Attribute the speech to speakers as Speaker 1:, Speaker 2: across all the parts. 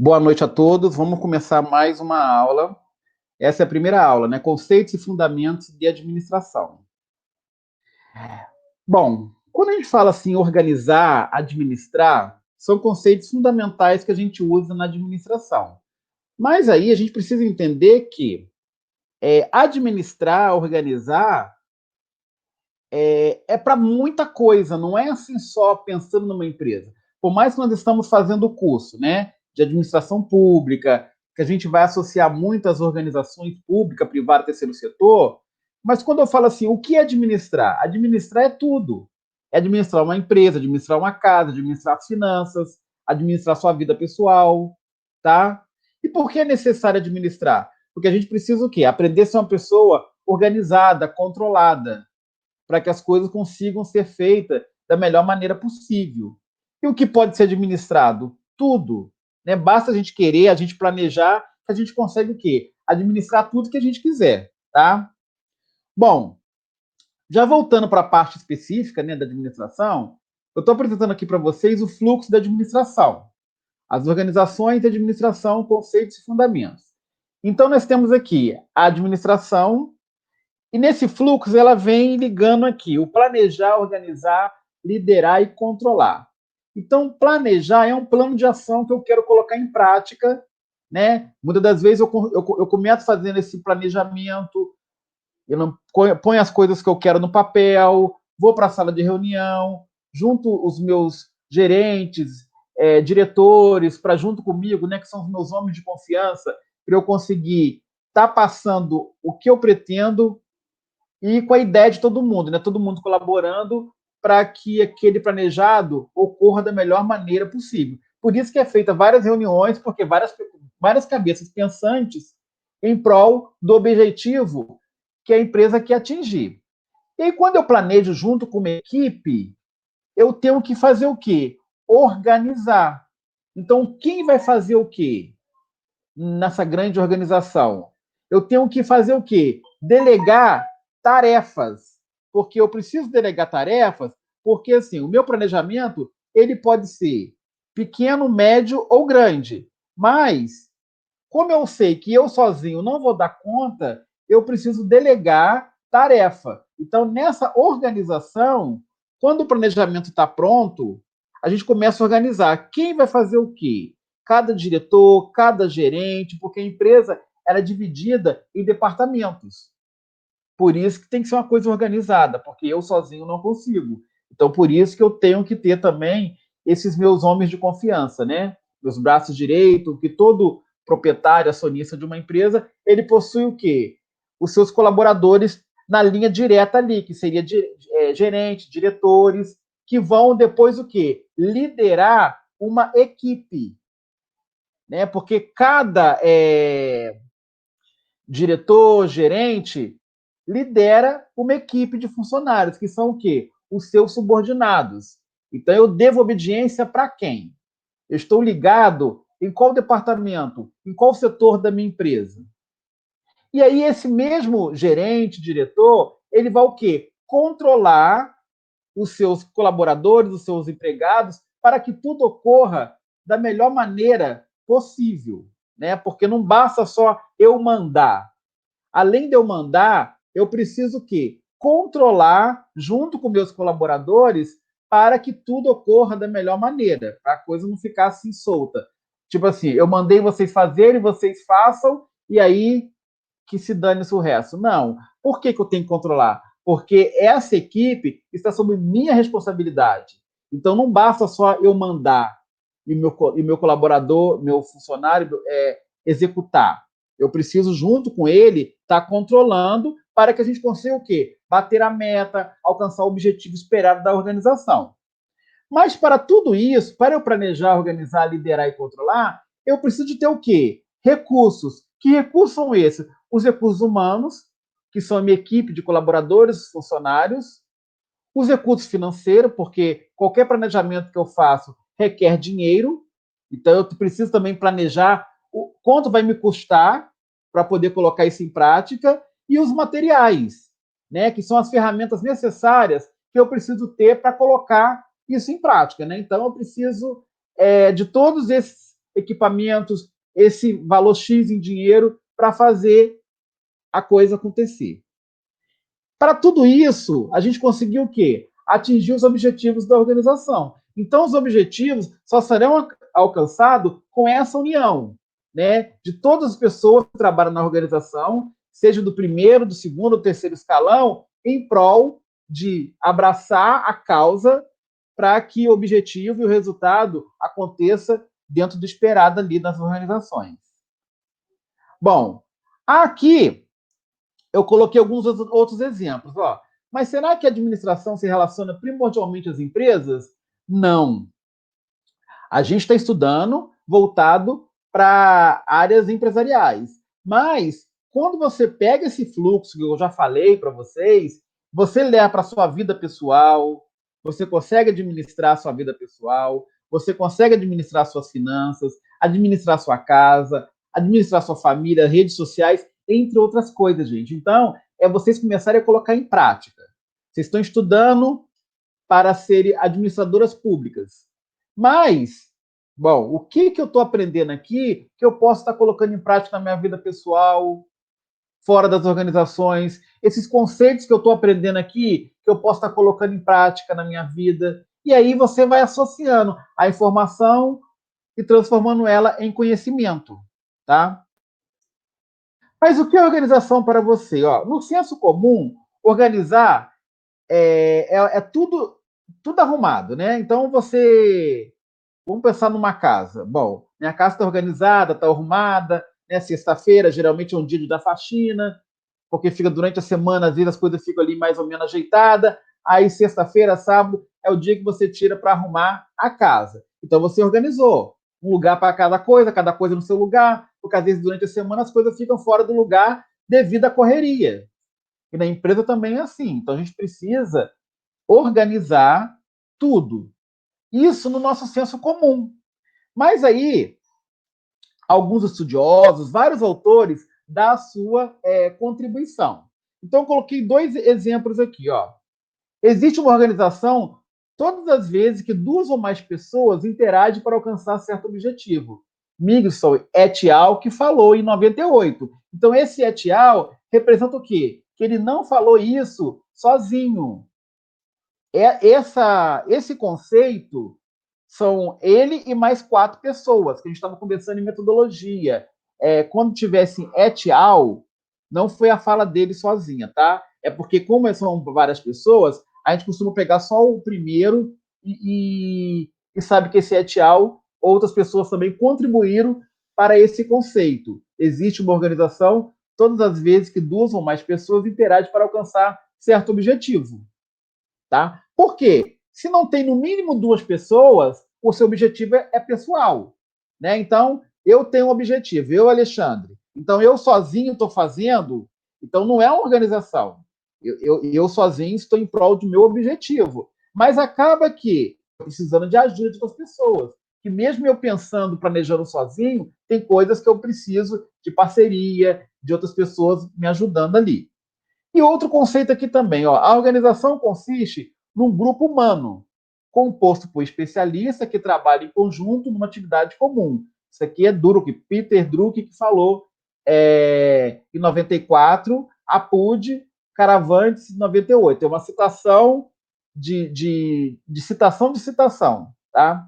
Speaker 1: Boa noite a todos. Vamos começar mais uma aula. Essa é a primeira aula, né? Conceitos e fundamentos de administração. Bom, quando a gente fala assim, organizar, administrar, são conceitos fundamentais que a gente usa na administração. Mas aí a gente precisa entender que administrar, organizar, é para muita coisa, não é assim só pensando numa empresa. Por mais que nós estamos fazendo o curso, né, de administração pública, que a gente vai associar muitas organizações pública, privada, terceiro setor, mas quando eu falo assim, o que é administrar? Administrar é tudo. É administrar uma empresa, administrar uma casa, administrar as finanças, administrar sua vida pessoal, tá? E por que é necessário administrar? Porque a gente precisa o quê? Aprender a ser uma pessoa organizada, controlada, para que as coisas consigam ser feitas da melhor maneira possível. E o que pode ser administrado? Tudo. Né? Basta a gente querer, a gente planejar, que a gente consegue o quê? Administrar tudo que a gente quiser. Tá? Bom, já voltando para a parte específica, né, da administração, eu estou apresentando aqui para vocês o fluxo da administração. As organizações de administração, conceitos e fundamentos. Então, nós temos aqui a administração, e nesse fluxo ela vem ligando aqui o planejar, organizar, liderar e controlar. Então, planejar é um plano de ação que eu quero colocar em prática, né? Muitas das vezes eu começo fazendo esse planejamento, eu não ponho as coisas que eu quero no papel, vou para a sala de reunião, junto os meus gerentes, diretores, para junto comigo, né, que são os meus homens de confiança, para eu conseguir estar passando o que eu pretendo e com a ideia de todo mundo, né? Todo mundo colaborando para que aquele planejado ocorra da melhor maneira possível. Por isso que é feita várias reuniões, porque várias cabeças pensantes em prol do objetivo que a empresa quer atingir. E aí, quando eu planejo junto com uma equipe, eu tenho que fazer o quê? Organizar. Então, quem vai fazer o quê nessa grande organização? Eu tenho que fazer o quê? Delegar tarefas, porque eu preciso delegar tarefas, porque assim, o meu planejamento, ele pode ser pequeno, médio ou grande, mas como eu sei que eu sozinho não vou dar conta, eu preciso delegar tarefa. Então, nessa organização, quando o planejamento está pronto, a gente começa a organizar quem vai fazer o quê? Cada diretor, cada gerente, porque a empresa era é dividida em departamentos. Por isso que tem que ser uma coisa organizada, porque eu sozinho não consigo. Então, por isso que eu tenho que ter também esses meus homens de confiança, né? Meus braços direitos, que todo proprietário, acionista de uma empresa, ele possui o quê? Os seus colaboradores na linha direta ali, que seria gerente, diretores, que vão depois o quê? Liderar uma equipe, né? Porque cada diretor, gerente, lidera uma equipe de funcionários, que são o quê? Os seus subordinados. Então, eu devo obediência para quem? Eu estou ligado em qual departamento, em qual setor da minha empresa. E aí, esse mesmo gerente, diretor, ele vai o quê? Controlar os seus colaboradores, os seus empregados, para que tudo ocorra da melhor maneira possível. Né? Porque não basta só eu mandar. Além de eu mandar, eu preciso o quê? Controlar junto com meus colaboradores para que tudo ocorra da melhor maneira, para a coisa não ficar assim solta. Tipo assim, eu mandei vocês fazerem, vocês façam, e aí que se dane-se o resto. Não. Por que eu tenho que controlar? Porque essa equipe está sob minha responsabilidade. Então não basta só eu mandar e meu colaborador, meu funcionário executar. Eu preciso, junto com ele, estar controlando para que a gente consiga o quê? Bater a meta, alcançar o objetivo esperado da organização. Mas para tudo isso, para eu planejar, organizar, liderar e controlar, eu preciso de ter o quê? Recursos. Que recursos são esses? Os recursos humanos, que são a minha equipe de colaboradores, funcionários, os recursos financeiros, porque qualquer planejamento que eu faço requer dinheiro, então eu preciso também planejar o quanto vai me custar para poder colocar isso em prática, e os materiais, né, que são as ferramentas necessárias que eu preciso ter para colocar isso em prática. Né? Então eu preciso de todos esses equipamentos, esse valor X em dinheiro para fazer a coisa acontecer. Para tudo isso, a gente conseguiu o quê? Atingir os objetivos da organização. Então, os objetivos só serão alcançados com essa união, né? De todas as pessoas que trabalham na organização, seja do primeiro, do segundo, do terceiro escalão, em prol de abraçar a causa para que o objetivo e o resultado aconteça dentro do esperado ali nas organizações. Bom, aqui eu coloquei alguns outros exemplos. Ó. Mas será que a administração se relaciona primordialmente às empresas? Não. A gente está estudando voltado para áreas empresariais. Mas, quando você pega esse fluxo que eu já falei para vocês, você leva para a sua vida pessoal, você consegue administrar a sua vida pessoal, você consegue administrar suas finanças, administrar sua casa, administrar sua família, redes sociais, entre outras coisas, gente. Então, é vocês começarem a colocar em prática. Vocês estão estudando para serem administradoras públicas. Mas, bom, o que eu estou aprendendo aqui que eu posso estar colocando em prática na minha vida pessoal, fora das organizações, esses conceitos que eu estou aprendendo aqui, que eu posso estar colocando em prática na minha vida. E aí você vai associando a informação e transformando ela em conhecimento, tá? Mas o que é organização para você? Ó, no senso comum, organizar é tudo arrumado, né? Então você. Vamos pensar numa casa. Bom, minha casa está organizada, está arrumada, né? Sexta-feira geralmente é um dia de dar faxina, porque fica durante a semana, às vezes as coisas ficam ali mais ou menos ajeitadas. Aí sexta-feira, sábado, é o dia que você tira para arrumar a casa. Então você organizou um lugar para cada coisa no seu lugar, porque às vezes durante a semana as coisas ficam fora do lugar devido à correria. E na empresa também é assim. Então a gente precisa organizar tudo. Isso no nosso senso comum. Mas aí, alguns estudiosos, vários autores, dão a sua contribuição. Então, eu coloquei dois exemplos aqui. Ó. Existe uma organização todas as vezes que duas ou mais pessoas interagem para alcançar certo objetivo. Migson et al. Que falou em 98. Então, esse et al. Representa o quê? Que ele não falou isso sozinho. Esse conceito são ele e mais 4 pessoas, que a gente estava conversando em metodologia. Quando tivesse et al., não foi a fala dele sozinha, tá? É porque, como são várias pessoas, a gente costuma pegar só o primeiro e sabe que esse et al., outras pessoas também contribuíram para esse conceito. Existe uma organização todas as vezes que duas ou mais pessoas interagem para alcançar certo objetivo. Tá? Por quê? Se não tem no mínimo duas pessoas, o seu objetivo é pessoal. Né? Então, eu tenho um objetivo, eu, Alexandre. Então, eu sozinho estou fazendo, então não é uma organização. Eu sozinho estou em prol do meu objetivo. Mas acaba que precisando de ajuda de outras pessoas. Que mesmo eu pensando, planejando sozinho, tem coisas que eu preciso de parceria, de outras pessoas me ajudando ali. E outro conceito aqui também, ó, a organização consiste num grupo humano, composto por especialistas que trabalham em conjunto numa atividade comum. Isso aqui é Peter Drucker, que falou em 94, Apud, Caravantes, em 98. É uma citação de citação de citação. Tá?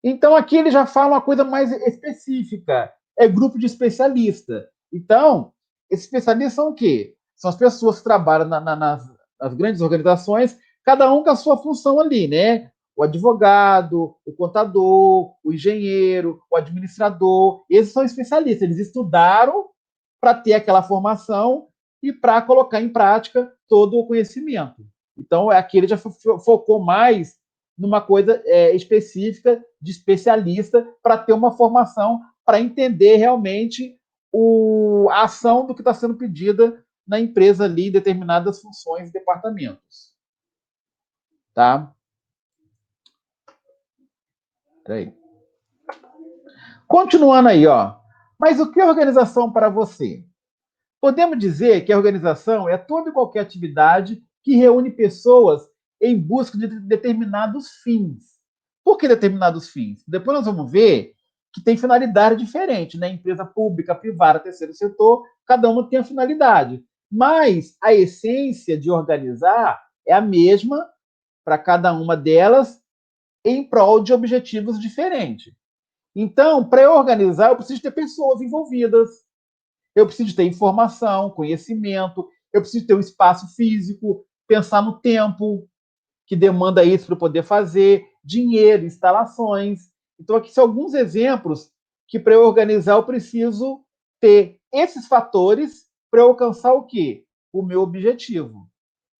Speaker 1: Então, aqui ele já fala uma coisa mais específica, é grupo de especialista. Então, esses especialistas são o quê? São as pessoas que trabalham nas grandes organizações, cada um com a sua função ali, né? O advogado, o contador, o engenheiro, o administrador, esses são especialistas, eles estudaram para ter aquela formação e para colocar em prática todo o conhecimento. Então, aqui ele já focou mais numa coisa específica de especialista para ter uma formação para entender realmente a ação do que está sendo pedida na empresa ali em determinadas funções e departamentos. Tá? Peraí. Continuando aí, ó. Mas o que é organização para você? Podemos dizer que a organização é toda e qualquer atividade que reúne pessoas em busca de determinados fins. Por que determinados fins? Depois nós vamos ver que têm finalidade diferente, né? Empresa pública, privada, terceiro setor, cada uma tem a finalidade. Mas a essência de organizar é a mesma para cada uma delas em prol de objetivos diferentes. Então, para eu organizar, eu preciso ter pessoas envolvidas, eu preciso ter informação, conhecimento, eu preciso ter um espaço físico, pensar no tempo que demanda isso para poder fazer, dinheiro, instalações. Então, aqui são alguns exemplos que para eu organizar eu preciso ter esses fatores para eu alcançar o quê? O meu objetivo.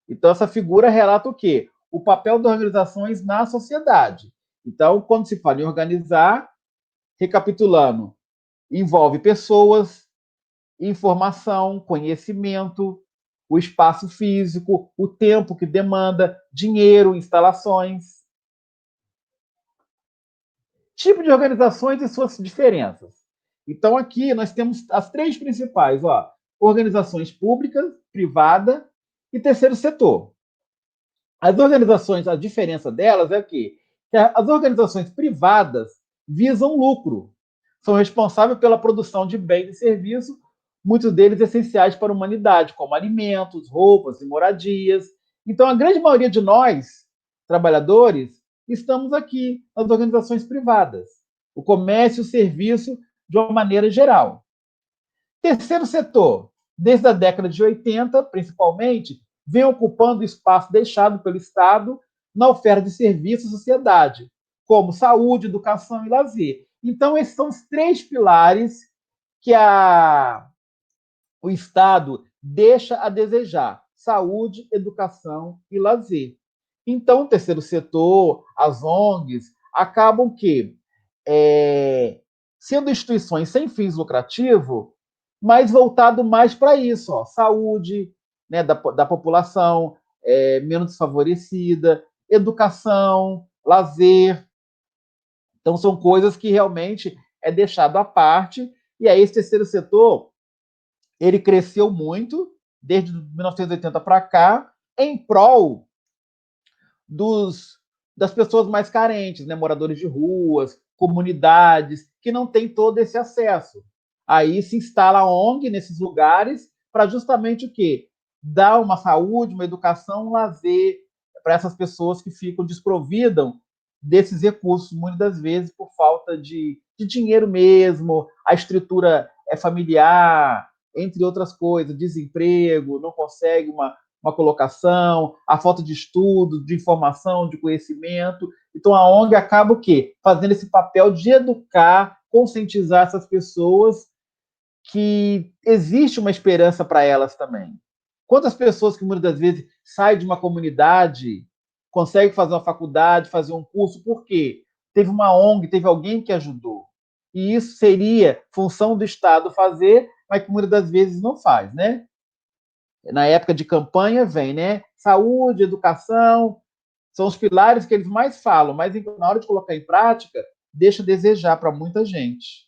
Speaker 1: Então, essa figura relata o quê? O papel das organizações na sociedade. Então, quando se fala em organizar, recapitulando, envolve pessoas, informação, conhecimento, o espaço físico, o tempo que demanda, dinheiro, instalações. Tipo de organizações e suas diferenças. Então, aqui nós temos as três principais: ó, organizações públicas, privada e terceiro setor. As organizações, a diferença delas é que as organizações privadas visam lucro, são responsáveis pela produção de bens e serviços, muitos deles essenciais para a humanidade, como alimentos, roupas e moradias. Então, a grande maioria de nós, trabalhadores, estamos aqui nas organizações privadas, o comércio e o serviço de uma maneira geral. Terceiro setor, desde a década de 80, principalmente, vem ocupando o espaço deixado pelo Estado na oferta de serviços à sociedade, como saúde, educação e lazer. Então, esses são os três pilares que o Estado deixa a desejar: saúde, educação e lazer. Então, o terceiro setor, as ONGs, acabam que, sendo instituições sem fins lucrativos, mas voltado mais para isso, ó, saúde, né, da população menos desfavorecida, educação, lazer. Então, são coisas que realmente é deixado à parte. E aí, esse terceiro setor, ele cresceu muito, desde 1980 para cá, em prol das pessoas mais carentes, né? Moradores de ruas, comunidades, que não têm todo esse acesso. Aí se instala a ONG nesses lugares para justamente o quê? Dar uma saúde, uma educação, um lazer para essas pessoas que ficam desprovidas desses recursos, muitas das vezes por falta de dinheiro mesmo, a estrutura é familiar, entre outras coisas, desemprego, não consegue uma colocação, a falta de estudo, de informação, de conhecimento. Então a ONG acaba o quê? Fazendo esse papel de educar, conscientizar essas pessoas que existe uma esperança para elas também. Quantas pessoas que muitas das vezes saem de uma comunidade, conseguem fazer uma faculdade, fazer um curso, por quê? Teve uma ONG, teve alguém que ajudou. E isso seria função do Estado fazer, mas que muitas das vezes não faz, né? Na época de campanha vem, né? Saúde, educação, são os pilares que eles mais falam, mas na hora de colocar em prática, deixa a desejar para muita gente.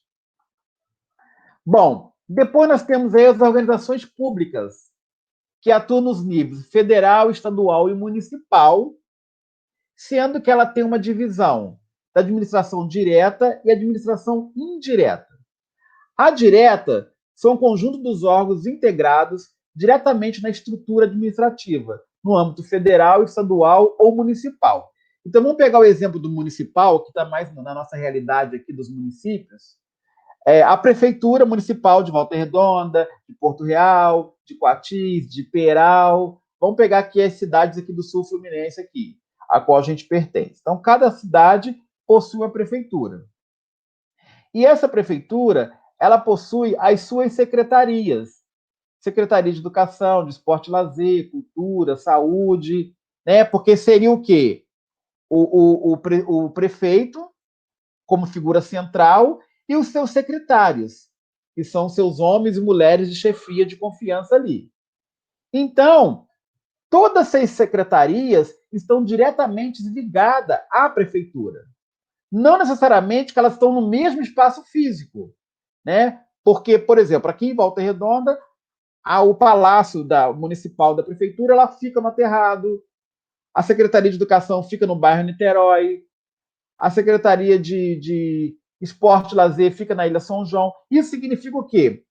Speaker 1: Bom, depois nós temos aí as organizações públicas, que atuam nos níveis federal, estadual e municipal, sendo que ela tem uma divisão da administração direta e administração indireta. A direta são um conjunto dos órgãos integrados diretamente na estrutura administrativa, no âmbito federal, estadual ou municipal. Então, vamos pegar o exemplo do municipal, que está mais na nossa realidade aqui dos municípios. A Prefeitura Municipal de Volta Redonda, de Porto Real, de Coatis, de Peral. Vamos pegar aqui as cidades aqui do Sul Fluminense, aqui, a qual a gente pertence. Então, cada cidade possui uma prefeitura. E essa prefeitura, ela possui as suas secretarias. Secretaria de Educação, de Esporte e Lazer, Cultura, Saúde, né? Porque seria o quê? O prefeito, como figura central, e os seus secretários, que são seus homens e mulheres de chefia de confiança ali. Então, todas essas secretarias estão diretamente ligadas à prefeitura. Não necessariamente que elas estão no mesmo espaço físico, né? Porque, por exemplo, aqui em Volta Redonda, o Palácio Municipal da Prefeitura ela fica no Aterrado, a Secretaria de Educação fica no bairro Niterói, a Secretaria de esporte e lazer fica na Ilha São João. Isso significa o quê?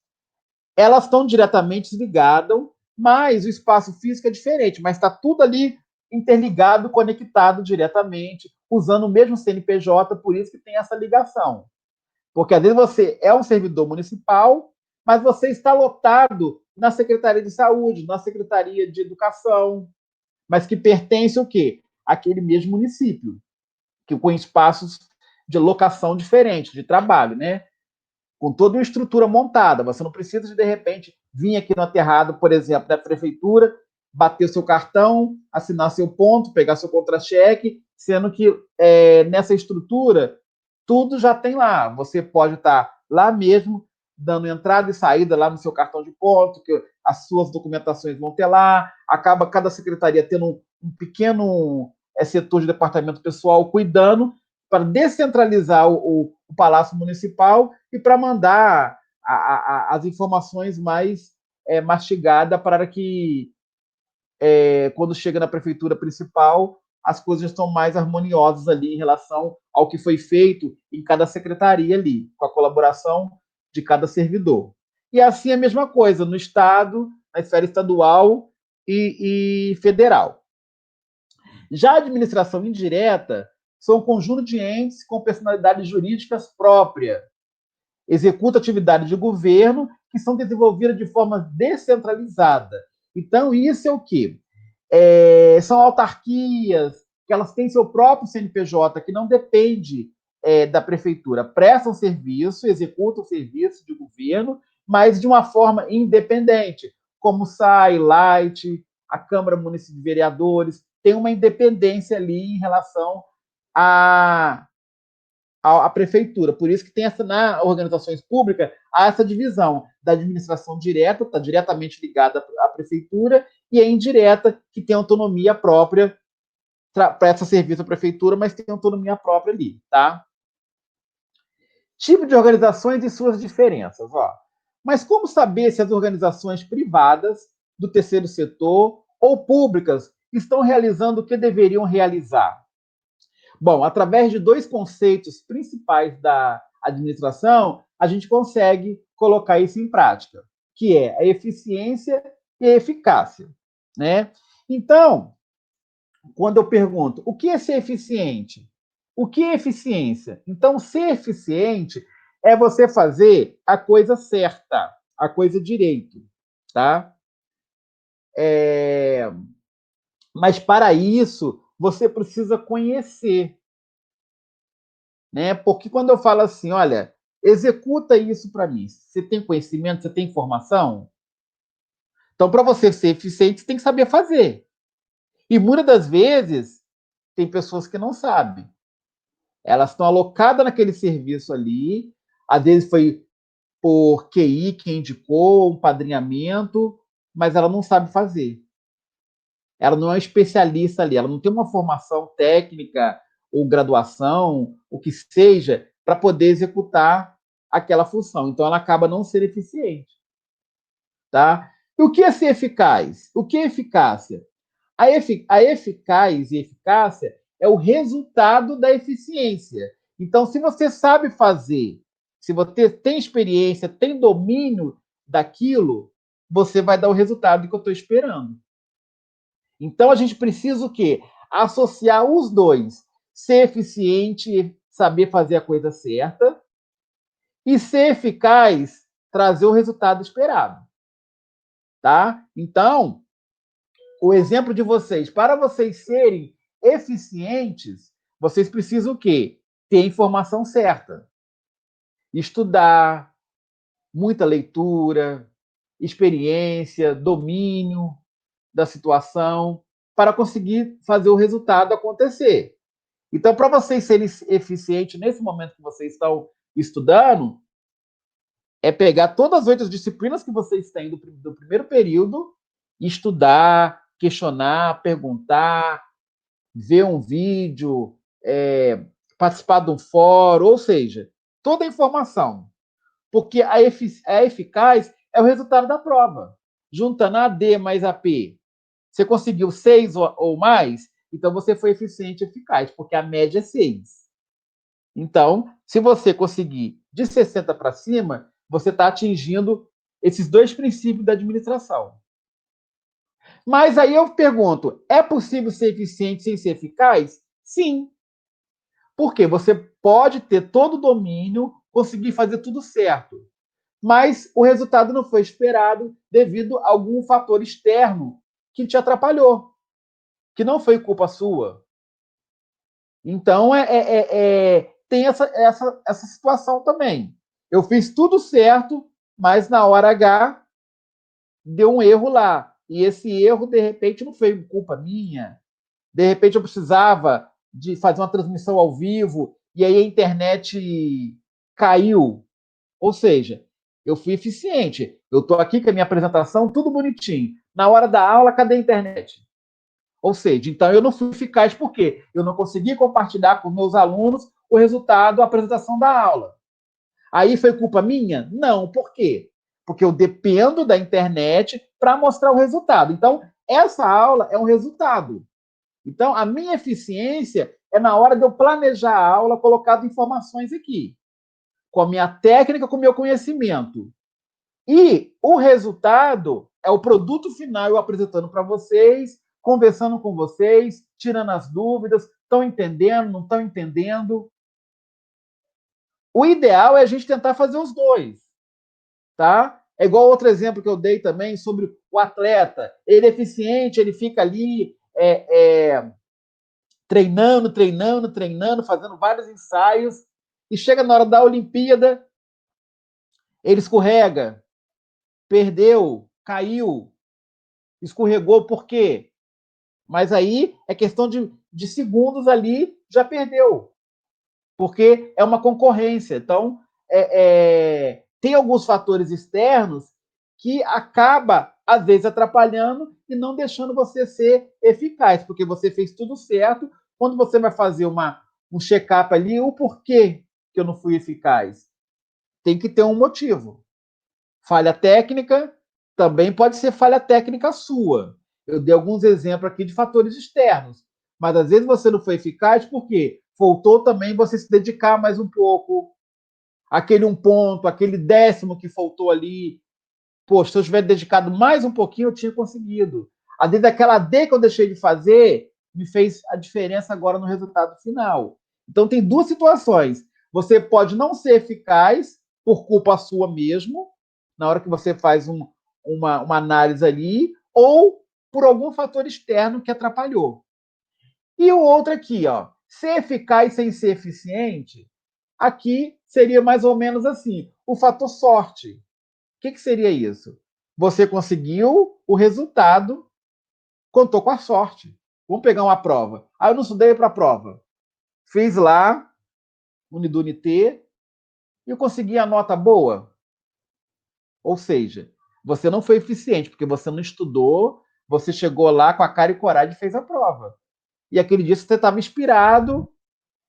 Speaker 1: Elas estão diretamente ligadas, mas o espaço físico é diferente, mas está tudo ali interligado, conectado diretamente, usando o mesmo CNPJ, por isso que tem essa ligação. Porque às vezes você é um servidor municipal, mas você está lotado na Secretaria de Saúde, na Secretaria de Educação, mas que pertence ao quê? Àquele mesmo município, que com espaços de locação diferentes, de trabalho, né? Com toda uma estrutura montada. Você não precisa de repente, vir aqui no aterrado, por exemplo, da prefeitura, bater o seu cartão, assinar seu ponto, pegar seu contra-cheque, sendo que nessa estrutura, tudo já tem lá. Você pode estar lá mesmo, dando entrada e saída lá no seu cartão de ponto, que as suas documentações vão ter lá, acaba cada secretaria tendo um pequeno setor de departamento pessoal cuidando para descentralizar o Palácio Municipal e para mandar as informações mais mastigadas para que, quando chega na prefeitura principal, as coisas estão mais harmoniosas ali em relação ao que foi feito em cada secretaria ali, com a colaboração de cada servidor. E assim a mesma coisa no Estado, na esfera estadual e federal. Já a administração indireta são um conjunto de entes com personalidades jurídicas próprias, executa atividades de governo que são desenvolvidas de forma descentralizada. Então, isso é o quê? São autarquias, que elas têm seu próprio CNPJ, que não depende da prefeitura. Prestam serviço, executam serviço de governo, mas de uma forma independente, como o SAI, Light, a Câmara Municipal de Vereadores, tem uma independência ali em relação à prefeitura. Por isso que tem essa, nas organizações públicas, há essa divisão da administração direta, está diretamente ligada à prefeitura, e a indireta, que tem autonomia própria, presta serviço à prefeitura, mas tem autonomia própria ali, tá? Tipo de organizações e suas diferenças, ó. Mas como saber se as organizações privadas, do terceiro setor ou públicas estão realizando o que deveriam realizar? Bom, através de dois conceitos principais da administração, a gente consegue colocar isso em prática, que é a eficiência e a eficácia, né? Então, quando eu pergunto, o que é ser eficiente? O que é eficiência? Então, ser eficiente é você fazer a coisa certa, a coisa direito, tá? Mas para isso, você precisa conhecer, né? Porque quando eu falo assim, olha, executa isso para mim, você tem conhecimento, você tem informação? Então, para você ser eficiente, você tem que saber fazer. E muitas das vezes, tem pessoas que não sabem. Elas estão alocadas naquele serviço ali, às vezes foi por QI que indicou, um padrinhamento, mas ela não sabe fazer. Ela não é um especialista ali, ela não tem uma formação técnica ou graduação, o que seja, para poder executar aquela função. Então, ela acaba não sendo eficiente. Tá? E o que é ser eficaz? O que é eficácia? A eficaz e eficácia é o resultado da eficiência. Então, se você sabe fazer, se você tem experiência, tem domínio daquilo, você vai dar o resultado que eu estou esperando. Então, a gente precisa o quê? Associar os dois. Ser eficiente, saber fazer a coisa certa, e ser eficaz, trazer o resultado esperado. Tá? Então, o exemplo de vocês, para vocês serem eficientes, vocês precisam o quê? Ter a informação certa. Estudar, muita leitura, experiência, domínio da situação, para conseguir fazer o resultado acontecer. Então, para vocês serem eficientes nesse momento que vocês estão estudando, é pegar todas as 8 disciplinas que vocês têm do primeiro período, estudar, questionar, perguntar, ver um vídeo, participar de um fórum, ou seja, toda a informação. Porque a eficaz é o resultado da prova. Juntando AD mais AP, você conseguiu 6 ou mais, então você foi eficiente e eficaz, porque a média é 6. Então, se você conseguir de 60 para cima, você está atingindo esses dois princípios da administração. Mas aí eu pergunto, é possível ser eficiente sem ser eficaz? Sim. Porque você pode ter todo o domínio, conseguir fazer tudo certo, mas o resultado não foi esperado devido a algum fator externo que te atrapalhou, que não foi culpa sua. Então, tem essa situação também. Eu fiz tudo certo, mas na hora H deu um erro lá. E esse erro, de repente, não foi culpa minha. De repente, eu precisava de fazer uma transmissão ao vivo e aí a internet caiu. Ou seja, eu fui eficiente. Eu estou aqui com a minha apresentação, tudo bonitinho. Na hora da aula, cadê a internet? Ou seja, então eu não fui eficaz porque eu não consegui compartilhar com meus alunos o resultado da apresentação da aula. Aí foi culpa minha? Não. Por quê? Porque eu dependo da internet para mostrar o resultado. Então, essa aula é um resultado. Então, a minha eficiência é na hora de eu planejar a aula, colocar informações aqui, com a minha técnica, com o meu conhecimento. E o resultado é o produto final eu apresentando para vocês, conversando com vocês, tirando as dúvidas, estão entendendo, não estão entendendo. O ideal é a gente tentar fazer os dois, tá? É igual outro exemplo que eu dei também sobre o atleta. Ele é eficiente, ele fica ali treinando, treinando, treinando, fazendo vários ensaios, e chega na hora da Olimpíada, ele escorrega, perdeu, caiu, escorregou, por quê? Mas aí é questão de segundos ali, já perdeu, porque é uma concorrência. Então, tem alguns fatores externos que acaba, às vezes, atrapalhando e não deixando você ser eficaz, porque você fez tudo certo. Quando você vai fazer um check-up ali, o porquê que eu não fui eficaz? Tem que ter um motivo. Falha técnica também pode ser falha técnica sua. Eu dei alguns exemplos aqui de fatores externos, mas às vezes você não foi eficaz porque faltou também você se dedicar mais um pouco, aquele um ponto, aquele décimo que faltou ali. Poxa, se eu tivesse dedicado mais um pouquinho, eu tinha conseguido. Às vezes aquela D que eu deixei de fazer me fez a diferença agora no resultado final. Então tem duas situações. Você pode não ser eficaz por culpa sua mesmo, na hora que você faz uma análise ali, ou por algum fator externo que atrapalhou. E o outro aqui, ó, ser eficaz sem ser eficiente, aqui seria mais ou menos assim, o fator sorte. O que seria isso? Você conseguiu o resultado, contou com a sorte. Vamos pegar uma prova. Ah, eu não estudei para a prova. Fiz lá, Unidunité, e eu consegui a nota boa. Ou seja, você não foi eficiente, porque você não estudou, você chegou lá com a cara e coragem e fez a prova. E aquele dia você estava inspirado,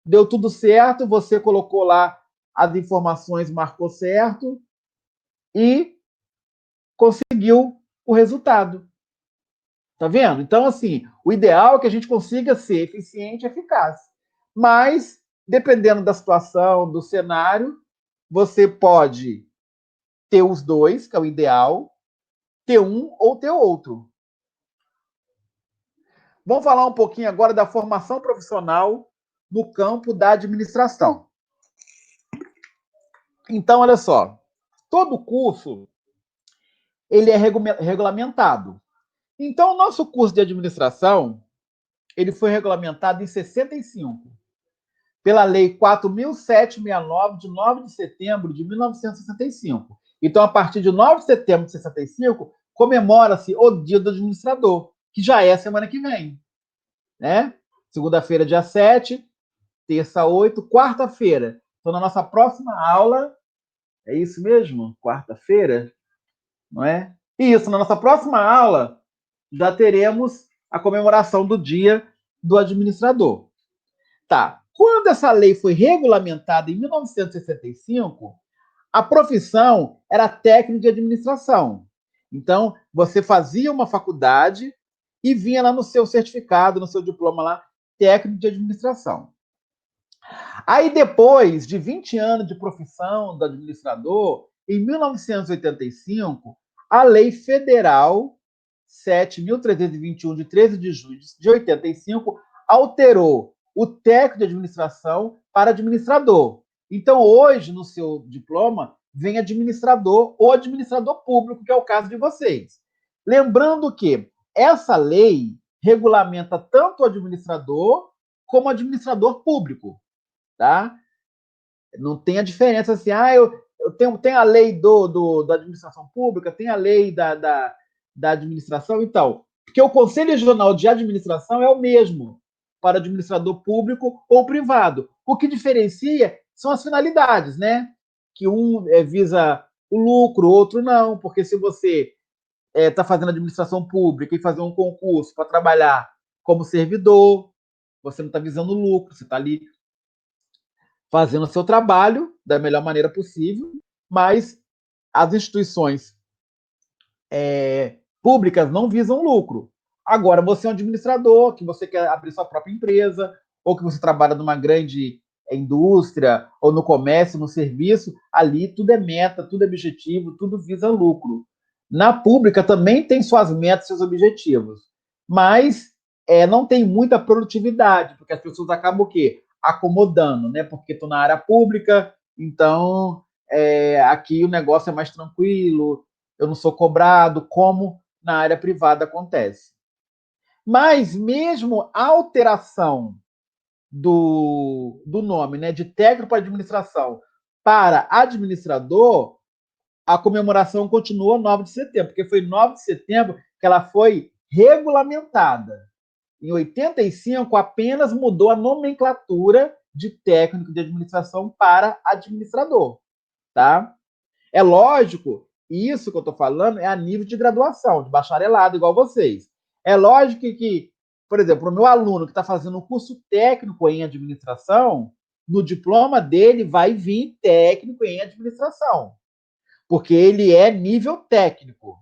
Speaker 1: deu tudo certo, você colocou lá as informações, marcou certo e conseguiu o resultado. Tá vendo? Então, assim, o ideal é que a gente consiga ser eficiente e eficaz. Mas, dependendo da situação, do cenário, você pode ter os dois, que é o ideal, ter um ou ter outro. Vamos falar um pouquinho agora da formação profissional no campo da administração. Então, olha só, todo curso ele é regulamentado. Então, o nosso curso de administração ele foi regulamentado em 65, pela Lei 4.769, de 9 de setembro de 1965. Então, a partir de 9 de setembro de 65, comemora-se o Dia do Administrador, que já é a semana que vem. Né? Segunda-feira, dia 7, terça, 8, quarta-feira. Então, na nossa próxima aula, é isso mesmo? Quarta-feira? Não é? Isso, na nossa próxima aula, já teremos a comemoração do Dia do Administrador. Tá. Quando essa lei foi regulamentada em 1965, a profissão era técnico de administração. Então, você fazia uma faculdade e vinha lá no seu certificado, no seu diploma lá, técnico de administração. Aí, depois de 20 anos de profissão do administrador, em 1985, a Lei Federal 7.321, de 13 de julho de 85, alterou o técnico de administração para administrador. Então, hoje, no seu diploma, vem administrador ou administrador público, que é o caso de vocês. Lembrando que essa lei regulamenta tanto o administrador como o administrador público, tá? Não tem a diferença assim, eu tenho a lei da administração pública, tem a lei da administração e tal. Porque o Conselho Regional de Administração é o mesmo para administrador público ou privado. O que diferencia são as finalidades, né? Que um visa o lucro, o outro não, porque se você está fazendo administração pública e fazer um concurso para trabalhar como servidor, você não está visando lucro, você está ali fazendo o seu trabalho da melhor maneira possível, mas as instituições públicas não visam lucro. Agora, você é um administrador, que você quer abrir sua própria empresa, ou que você trabalha numa grande indústria, ou no comércio, no serviço, ali tudo é meta, tudo é objetivo, tudo visa lucro. Na pública também tem suas metas, seus objetivos, mas não tem muita produtividade, porque as pessoas acabam o quê? Acomodando, né? Porque estou na área pública, então aqui o negócio é mais tranquilo, eu não sou cobrado, como na área privada acontece. Mas mesmo a alteração do nome, né, de técnico para administração para administrador, a comemoração continua 9 de setembro, porque foi 9 de setembro que ela foi regulamentada. Em 85, apenas mudou a nomenclatura de técnico de administração para administrador, tá? É lógico, isso que eu estou falando é a nível de graduação, de bacharelado, igual vocês. É lógico que por exemplo, o meu aluno que está fazendo um curso técnico em administração, no diploma dele vai vir técnico em administração, porque ele é nível técnico.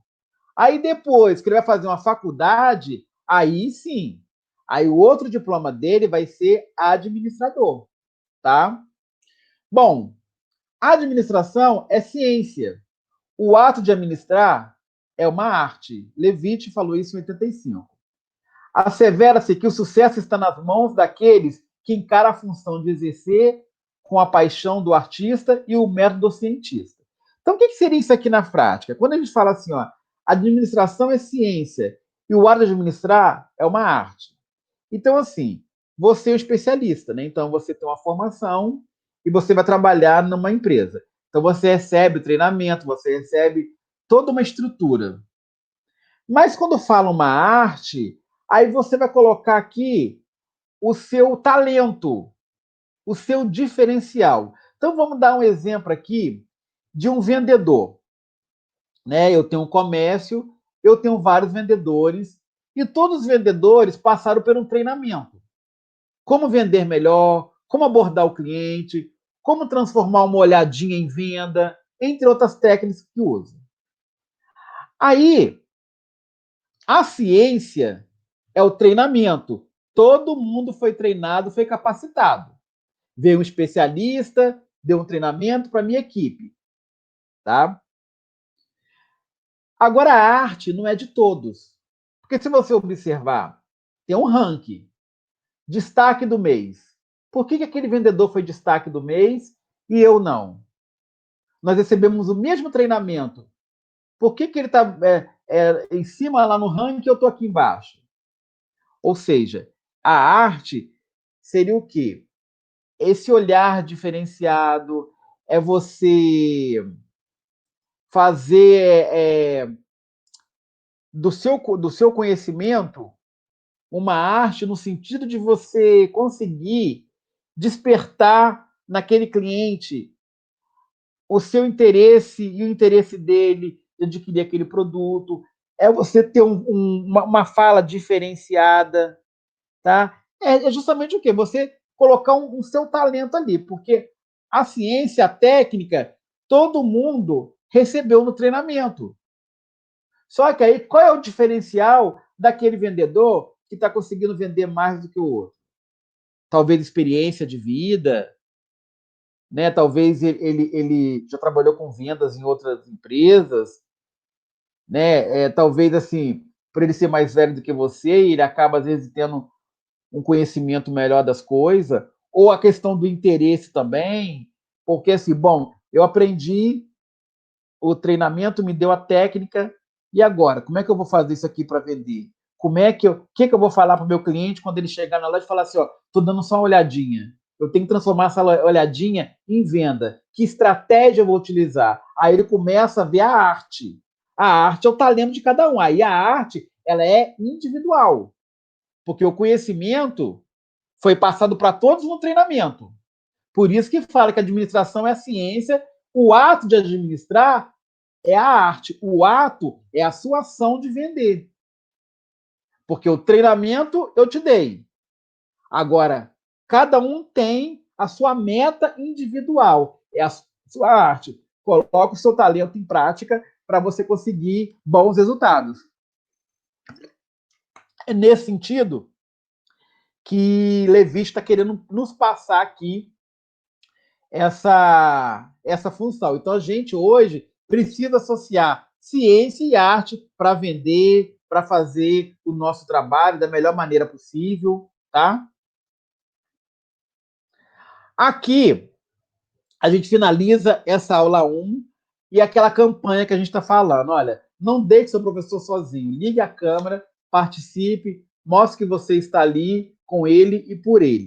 Speaker 1: Aí depois que ele vai fazer uma faculdade, aí sim, aí o outro diploma dele vai ser administrador, tá? Bom, a administração é ciência. O ato de administrar é uma arte. Levitt falou isso em 85. Assevera-se que o sucesso está nas mãos daqueles que encaram a função de exercer com a paixão do artista e o método do cientista. Então, o que seria isso aqui na prática? Quando a gente fala assim, ó, administração é ciência e o ato de administrar é uma arte. Então, assim, você é um especialista, né? Então, você tem uma formação e você vai trabalhar numa empresa. Então, você recebe o treinamento, você recebe toda uma estrutura. Mas quando fala uma arte, aí você vai colocar aqui o seu talento, o seu diferencial. Então vamos dar um exemplo aqui de um vendedor, né? Eu tenho um comércio, eu tenho vários vendedores e todos os vendedores passaram por um treinamento. Como vender melhor, como abordar o cliente, como transformar uma olhadinha em venda, entre outras técnicas que usam. Aí, a ciência é o treinamento. Todo mundo foi treinado, foi capacitado. Veio um especialista, deu um treinamento para a minha equipe. Tá? Agora, a arte não é de todos. Porque se você observar, tem um ranking. Destaque do mês. Por que aquele vendedor foi destaque do mês e eu não? Nós recebemos o mesmo treinamento. Por que ele está em cima lá no ranking e eu estou aqui embaixo? Ou seja, a arte seria o quê? Esse olhar diferenciado, é você fazer do seu conhecimento uma arte no sentido de você conseguir despertar naquele cliente o seu interesse e o interesse dele de adquirir aquele produto. É você ter uma fala diferenciada, tá? É justamente o quê? Você colocar um seu talento ali, porque a ciência, a técnica, todo mundo recebeu no treinamento. Só que aí, qual é o diferencial daquele vendedor que está conseguindo vender mais do que o outro? talvez experiência de vida, né? Talvez ele já trabalhou com vendas em outras empresas, né? Talvez assim, por ele ser mais velho do que você, ele acaba às vezes tendo um conhecimento melhor das coisas, ou a questão do interesse também, porque assim, bom, eu aprendi, o treinamento me deu a técnica, e agora, como é que eu vou fazer isso aqui para vender? O que eu vou falar para o meu cliente quando ele chegar na loja e falar assim, ó, tô dando só uma olhadinha. Eu tenho que transformar essa olhadinha em venda. Que estratégia eu vou utilizar? Aí ele começa a ver a arte. A arte é o talento de cada um. Aí a arte, ela é individual. Porque o conhecimento foi passado para todos no treinamento. Por isso que fala que a administração é a ciência, o ato de administrar é a arte, o ato é a sua ação de vender. Porque o treinamento eu te dei. Agora, cada um tem a sua meta individual, é a sua arte. Coloca o seu talento em prática para você conseguir bons resultados. É nesse sentido que Levi está querendo nos passar aqui essa função. Então, a gente hoje precisa associar ciência e arte para vender, para fazer o nosso trabalho da melhor maneira possível, tá? Aqui, a gente finaliza essa aula 1 e aquela campanha que a gente está falando. Olha, não deixe seu professor sozinho. Ligue a câmera, participe, mostre que você está ali com ele e por ele.